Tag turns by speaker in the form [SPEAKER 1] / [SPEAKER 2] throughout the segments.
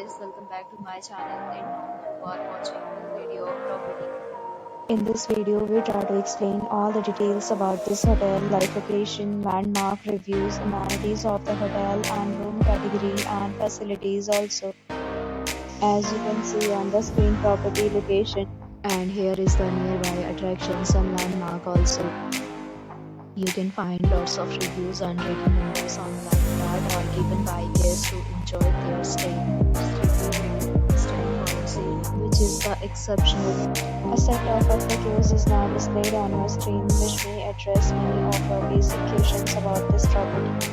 [SPEAKER 1] guys, welcome back to my channel, and now you are watching a video of property.
[SPEAKER 2] In this video, we try to explain all the details about this hotel, like location, landmark, reviews, amenities of the hotel, and room category and facilities also. As you can see on the screen, property location, and here is the nearby attractions and landmark also. You can find lots of reviews and rating numbers online that are given by guests who enjoy their stay. Which is the exceptional. A set of FAQs is now displayed on your screen, which may address many of your basic questions about this property.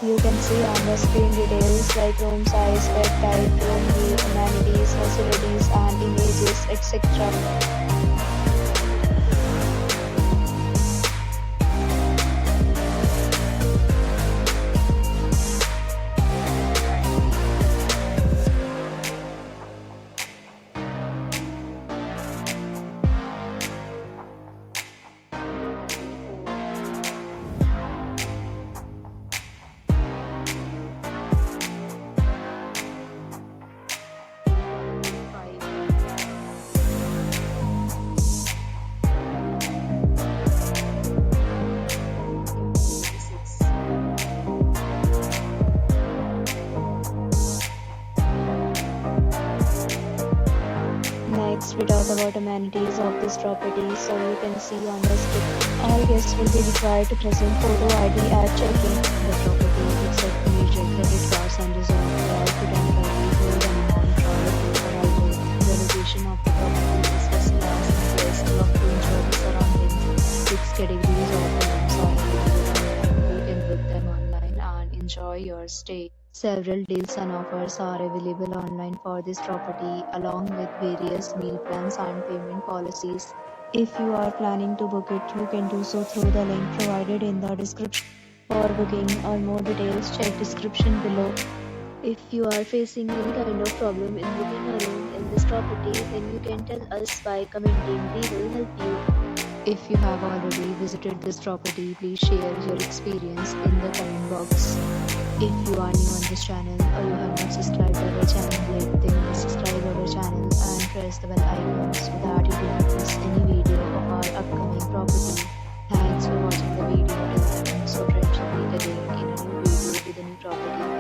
[SPEAKER 2] You can see on the screen details like room size, bed type, room view, amenities, facilities, and images, etc. Next, we talk about amenities of this property. So you can see on the screen, all guests will be required to present photo ID at check-in. The property accepts major credit cards and is authorized to temporarily hold an amount prior to arrival. The location of the property is specialized in guests love to enjoy the surroundings. 6 categories of rooms are available. You can book them online and enjoy your stay. Several deals and offers are available online for this property, along with various meal plans and payment policies. If you are planning to book it, you can do so through the link provided in the description. For booking or more details, check description below. If you are facing any kind of problem in booking a room in this property, then you can tell us by commenting. We will help you. If you have already visited this property, please share your experience in the comment box. If you are new on this channel or you have not subscribed to our channel yet, then please subscribe our channel and press the bell icon so that you do not miss any video of our upcoming property. Thanks for watching the video till the end. So friends, we'll meet again in a new video with a new property.